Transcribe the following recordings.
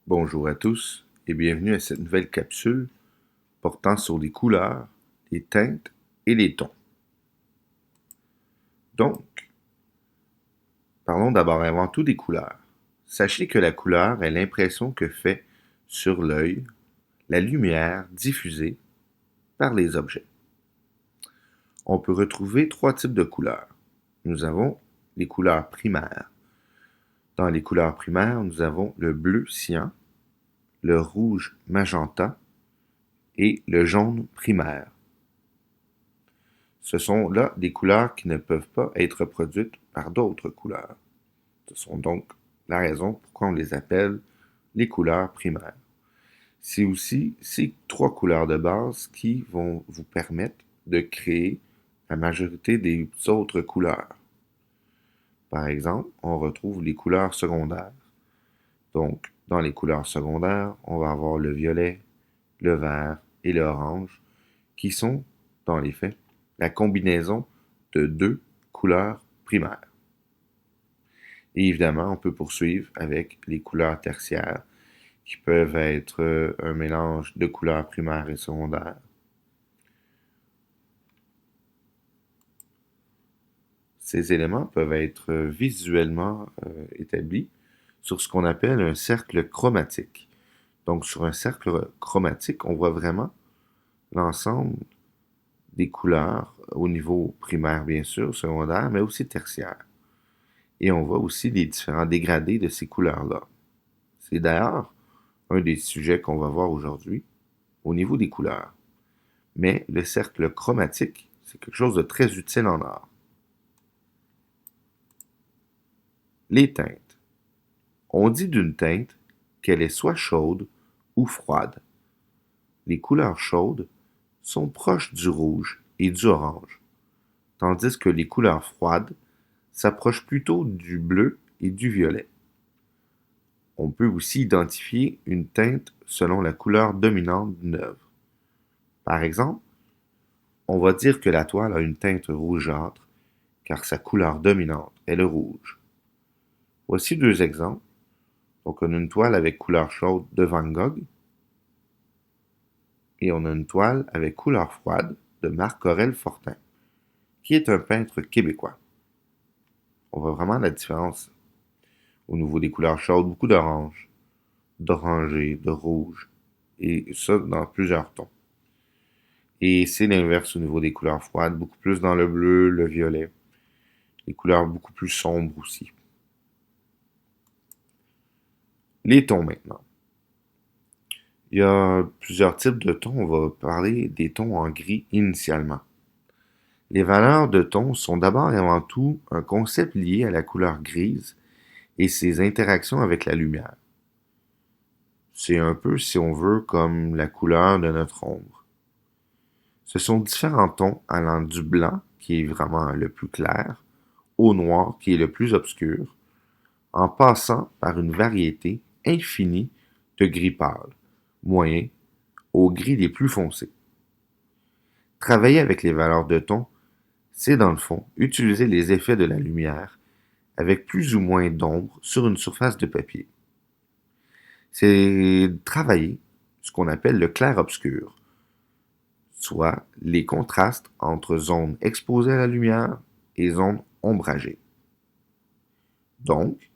Bonjour à tous et bienvenue à cette nouvelle capsule portant sur les couleurs, les teintes et les tons. Donc, parlons d'abord avant tout des couleurs. Sachez que la couleur est l'impression que fait sur l'œil la lumière diffusée par les objets. On peut retrouver trois types de couleurs. Nous avons les couleurs primaires. Dans les couleurs primaires, nous avons le bleu cyan, le rouge magenta et le jaune primaire. Ce sont là des couleurs qui ne peuvent pas être produites par d'autres couleurs. Ce sont donc la raison pourquoi on les appelle les couleurs primaires. C'est aussi ces trois couleurs de base qui vont vous permettre de créer la majorité des autres couleurs. Par exemple, on retrouve les couleurs secondaires. Donc, dans les couleurs secondaires, on va avoir le violet, le vert et l'orange, qui sont, dans les faits, la combinaison de deux couleurs primaires. Et évidemment, on peut poursuivre avec les couleurs tertiaires, qui peuvent être un mélange de couleurs primaires et secondaires. Ces éléments peuvent être visuellement établis sur ce qu'on appelle un cercle chromatique. Donc, sur un cercle chromatique, on voit vraiment l'ensemble des couleurs au niveau primaire, bien sûr, secondaire, mais aussi tertiaire. Et on voit aussi les différents dégradés de ces couleurs-là. C'est d'ailleurs un des sujets qu'on va voir aujourd'hui au niveau des couleurs. Mais le cercle chromatique, c'est quelque chose de très utile en art. Les teintes. On dit d'une teinte qu'elle est soit chaude ou froide. Les couleurs chaudes sont proches du rouge et du orange, tandis que les couleurs froides s'approchent plutôt du bleu et du violet. On peut aussi identifier une teinte selon la couleur dominante d'une œuvre. Par exemple, on va dire que la toile a une teinte rougeâtre car sa couleur dominante est le rouge. Voici deux exemples. Donc, on a une toile avec couleur chaude de Van Gogh et on a une toile avec couleur froide de Marc-Aurèle Fortin, qui est un peintre québécois. On voit vraiment la différence au niveau des couleurs chaudes, beaucoup d'orange, d'orangé, de rouge, et ça dans plusieurs tons. Et c'est l'inverse au niveau des couleurs froides, beaucoup plus dans le bleu, le violet, les couleurs beaucoup plus sombres aussi. Les tons maintenant. Il y a plusieurs types de tons. On va parler des tons en gris initialement. Les valeurs de tons sont d'abord et avant tout un concept lié à la couleur grise et ses interactions avec la lumière. C'est un peu, si on veut, comme la couleur de notre ombre. Ce sont différents tons allant du blanc, qui est vraiment le plus clair, au noir, qui est le plus obscur, en passant par une variété infinie de gris pâle, moyen, aux gris les plus foncés. Travailler avec les valeurs de ton, c'est dans le fond utiliser les effets de la lumière avec plus ou moins d'ombre sur une surface de papier. C'est travailler ce qu'on appelle le clair-obscur, soit les contrastes entre zones exposées à la lumière et zones ombragées. Donc,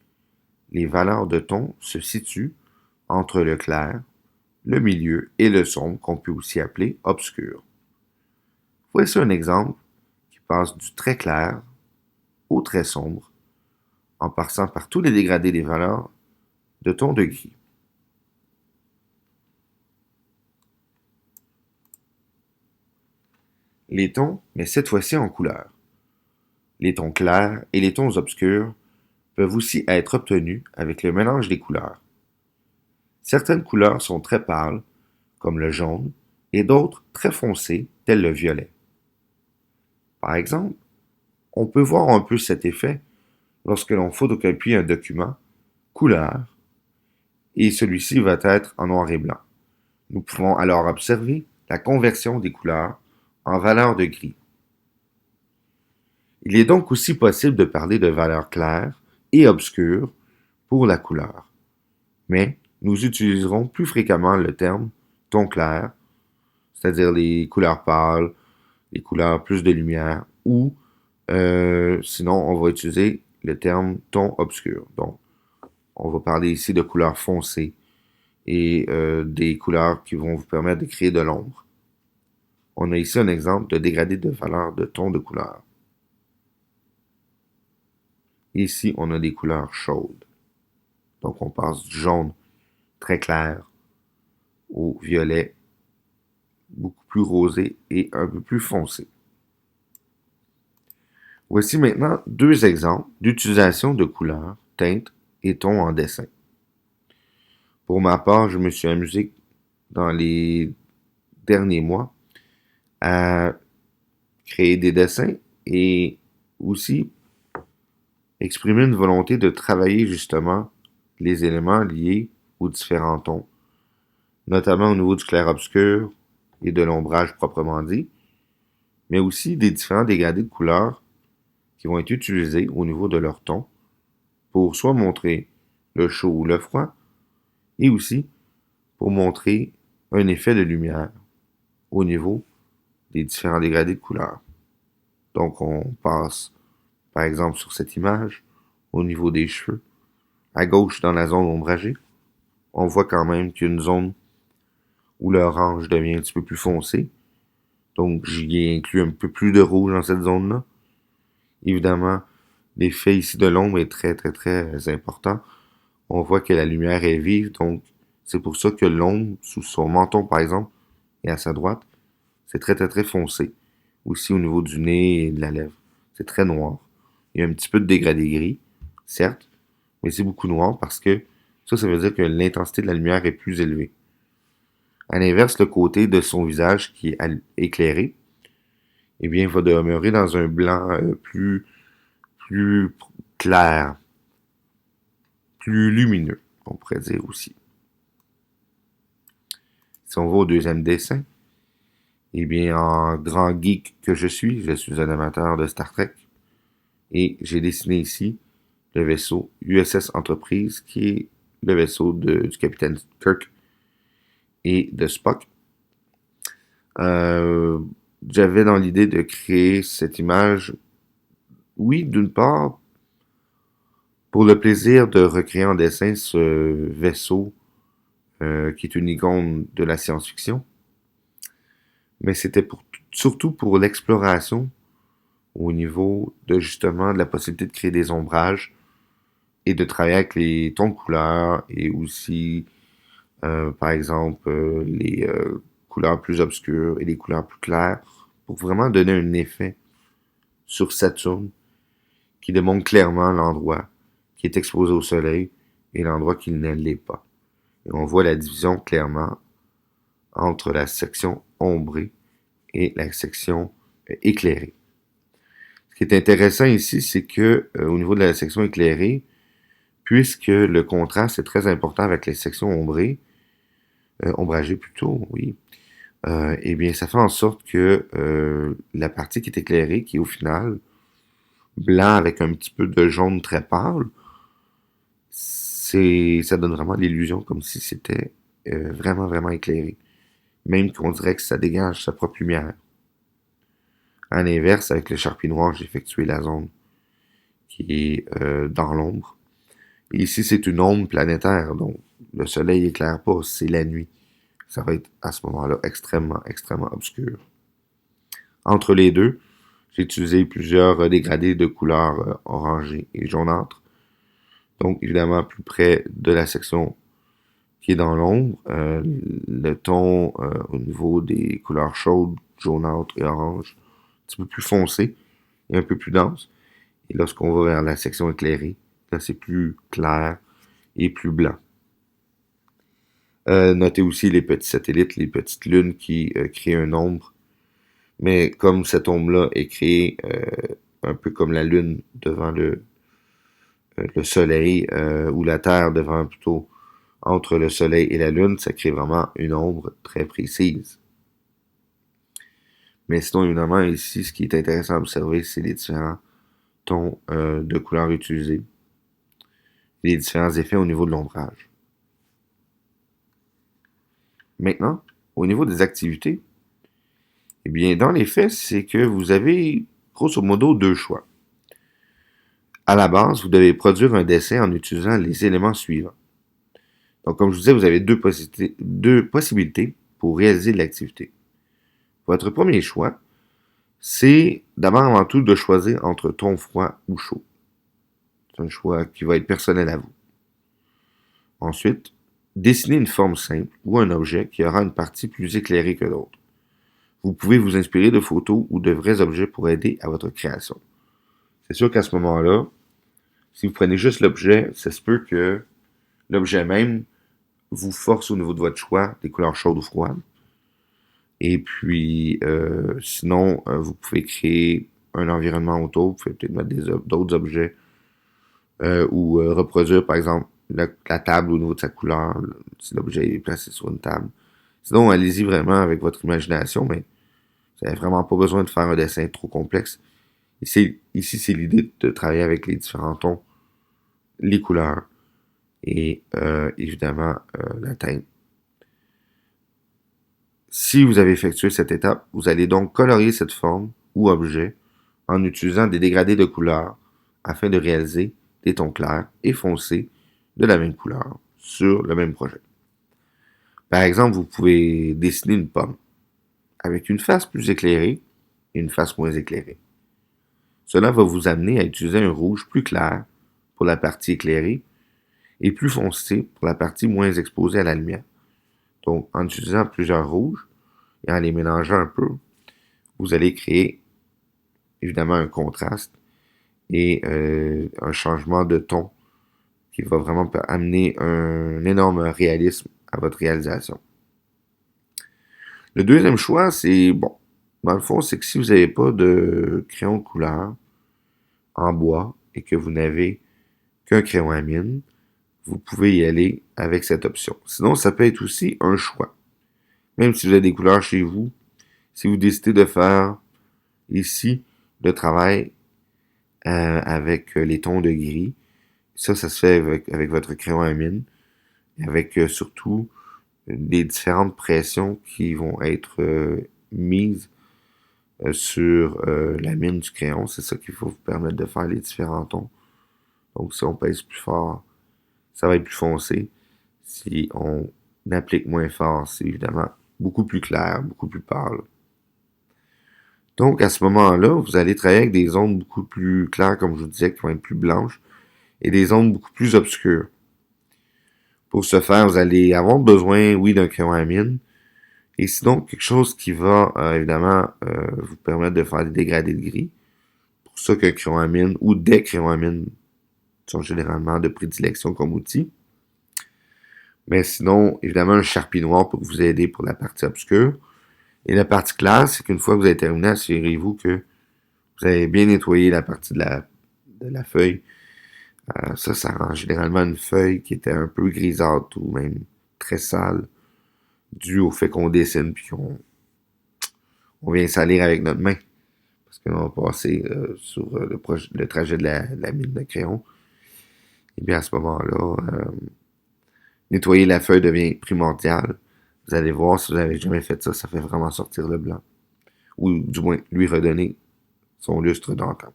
les valeurs de ton se situent entre le clair, le milieu et le sombre qu'on peut aussi appeler obscur. Voici un exemple qui passe du très clair au très sombre en passant par tous les dégradés des valeurs de ton de gris. Les tons, mais cette fois-ci en couleur. Les tons clairs et les tons obscurs peuvent aussi être obtenus avec le mélange des couleurs. Certaines couleurs sont très pâles, comme le jaune, et d'autres très foncées, tel le violet. Par exemple, on peut voir un peu cet effet lorsque l'on photocopie un document couleur et celui-ci va être en noir et blanc. Nous pouvons alors observer la conversion des couleurs en valeurs de gris. Il est donc aussi possible de parler de valeurs claires et obscures pour la couleur. Mais nous utiliserons plus fréquemment le terme ton clair, c'est-à-dire les couleurs pâles, les couleurs plus de lumière, ou sinon on va utiliser le terme ton obscur. Donc, on va parler ici de couleurs foncées et des couleurs qui vont vous permettre de créer de l'ombre. On a ici un exemple de dégradé de valeur de ton de couleur. Ici, on a des couleurs chaudes. Donc, on passe du jaune très clair au violet beaucoup plus rosé et un peu plus foncé. Voici maintenant deux exemples d'utilisation de couleurs, teintes et tons en dessin. Pour ma part, je me suis amusé dans les derniers mois à créer des dessins et aussi exprimer une volonté de travailler justement les éléments liés aux différents tons, notamment au niveau du clair-obscur et de l'ombrage proprement dit, mais aussi des différents dégradés de couleurs qui vont être utilisés au niveau de leur ton pour soit montrer le chaud ou le froid, et aussi pour montrer un effet de lumière au niveau des différents dégradés de couleurs. Donc on passe, par exemple, sur cette image, au niveau des cheveux, à gauche dans la zone ombragée, on voit quand même qu'il y a une zone où l'orange devient un petit peu plus foncé. Donc j'y ai inclus un peu plus de rouge dans cette zone-là. Évidemment, l'effet ici de l'ombre est très très très important. On voit que la lumière est vive, donc c'est pour ça que l'ombre, sous son menton par exemple, et à sa droite, c'est très très très foncé. Aussi au niveau du nez et de la lèvre. C'est très noir. Il y a un petit peu de dégradé gris, certes, mais c'est beaucoup noir parce que ça veut dire que l'intensité de la lumière est plus élevée. À l'inverse, le côté de son visage qui est éclairé, eh bien, va demeurer dans un blanc plus clair, plus lumineux, on pourrait dire aussi. Si on va au deuxième dessin, eh bien, en grand geek que je suis un amateur de Star Trek, et j'ai dessiné ici le vaisseau USS Enterprise, qui est le vaisseau du capitaine Kirk et de Spock. J'avais dans l'idée de créer cette image, oui, d'une part, pour le plaisir de recréer en dessin ce vaisseau qui est une icône de la science-fiction, mais c'était surtout pour l'exploration au niveau de justement de la possibilité de créer des ombrages et de travailler avec les tons de couleurs et aussi, par exemple, les couleurs plus obscures et les couleurs plus claires pour vraiment donner un effet sur Saturne qui démontre clairement l'endroit qui est exposé au soleil et l'endroit qui ne l'est pas. Et on voit la division clairement entre la section ombrée et la section éclairée. Ce qui est intéressant ici, c'est que au niveau de la section éclairée, puisque le contraste est très important avec les sections ombragées plutôt, oui, eh bien, ça fait en sorte que la partie qui est éclairée, qui est au final blanc avec un petit peu de jaune très pâle, ça donne vraiment l'illusion comme si c'était vraiment, vraiment éclairé. Même qu'on dirait que ça dégage sa propre lumière. À l'inverse, avec le Sharpie noir, j'ai effectué la zone qui est dans l'ombre. Et ici, c'est une ombre planétaire, donc le soleil éclaire pas, c'est la nuit. Ça va être à ce moment-là extrêmement, extrêmement obscur. Entre les deux, j'ai utilisé plusieurs dégradés de couleurs orangées et jaunâtres. Donc, évidemment, plus près de la section qui est dans l'ombre, le ton au niveau des couleurs chaudes, jaunâtres et orange, un petit peu plus foncé et un peu plus dense. Et lorsqu'on va vers la section éclairée, là, c'est plus clair et plus blanc. Notez aussi les petits satellites, les petites lunes qui créent une ombre. Mais comme cette ombre-là est créée un peu comme la lune devant le soleil, ou la Terre devant plutôt entre le soleil et la lune, ça crée vraiment une ombre très précise. Mais sinon, évidemment, ici, ce qui est intéressant à observer, c'est les différents tons de couleurs utilisés, les différents effets au niveau de l'ombrage. Maintenant, au niveau des activités, eh bien, dans les faits, c'est que vous avez grosso modo deux choix. À la base, vous devez produire un dessin en utilisant les éléments suivants. Donc, comme je vous disais, vous avez deux possibilités pour réaliser l'activité. Votre premier choix, c'est d'abord avant tout de choisir entre ton froid ou chaud. C'est un choix qui va être personnel à vous. Ensuite, dessinez une forme simple ou un objet qui aura une partie plus éclairée que l'autre. Vous pouvez vous inspirer de photos ou de vrais objets pour aider à votre création. C'est sûr qu'à ce moment-là, si vous prenez juste l'objet, ça se peut que l'objet même vous force au niveau de votre choix des couleurs chaudes ou froides. Et puis, sinon, vous pouvez créer un environnement autour. Vous pouvez peut-être mettre d'autres objets ou reproduire, par exemple, la table au niveau de sa couleur, si l'objet est placé sur une table. Sinon, allez-y vraiment avec votre imagination, mais vous n'avez vraiment pas besoin de faire un dessin trop complexe. Ici, c'est l'idée de travailler avec les différents tons, les couleurs et évidemment la teinte. Si vous avez effectué cette étape, vous allez donc colorier cette forme ou objet en utilisant des dégradés de couleurs afin de réaliser des tons clairs et foncés de la même couleur sur le même projet. Par exemple, vous pouvez dessiner une pomme avec une face plus éclairée et une face moins éclairée. Cela va vous amener à utiliser un rouge plus clair pour la partie éclairée et plus foncé pour la partie moins exposée à la lumière. Donc, en utilisant plusieurs rouges et en les mélangeant un peu, vous allez créer évidemment un contraste et un changement de ton qui va vraiment amener un énorme réalisme à votre réalisation. Le deuxième choix, c'est, bon, dans le fond, c'est que si vous n'avez pas de crayon de couleur en bois et que vous n'avez qu'un crayon à mine, vous pouvez y aller avec cette option. Sinon, ça peut être aussi un choix. Même si vous avez des couleurs chez vous, si vous décidez de faire ici le travail avec les tons de gris, ça se fait avec votre crayon à mine, avec surtout les différentes pressions qui vont être mises sur la mine du crayon. C'est ça qui va vous permettre de faire les différents tons. Donc, si on pèse plus fort, ça va être plus foncé. Si on applique moins fort, c'est évidemment beaucoup plus clair, beaucoup plus pâle. Donc, à ce moment-là, vous allez travailler avec des zones beaucoup plus claires, comme je vous disais, qui vont être plus blanches, et des zones beaucoup plus obscures. Pour ce faire, vous allez avoir besoin, oui, d'un crayon à mine, et sinon, quelque chose qui va, évidemment, vous permettre de faire des dégradés de gris. Pour ça qu'un crayon à mine ou des crayons à mine sont généralement de prédilection comme outil. Mais sinon, évidemment, un charpie noir pour vous aider pour la partie obscure. Et la partie claire, c'est qu'une fois que vous avez terminé, assurez-vous que vous avez bien nettoyé la partie de la feuille. Ça rend généralement une feuille qui était un peu grisâtre ou même très sale, dû au fait qu'on dessine puis qu'on vient salir avec notre main. Parce qu'on va passer sur le trajet de la mine de crayon. Et bien à ce moment-là, nettoyer la feuille devient primordial. Vous allez voir, si vous n'avez jamais fait ça, ça fait vraiment sortir le blanc. Ou du moins, lui redonner son lustre d'antan.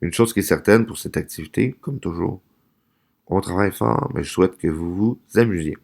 Une chose qui est certaine pour cette activité, comme toujours, on travaille fort, mais je souhaite que vous vous amusiez.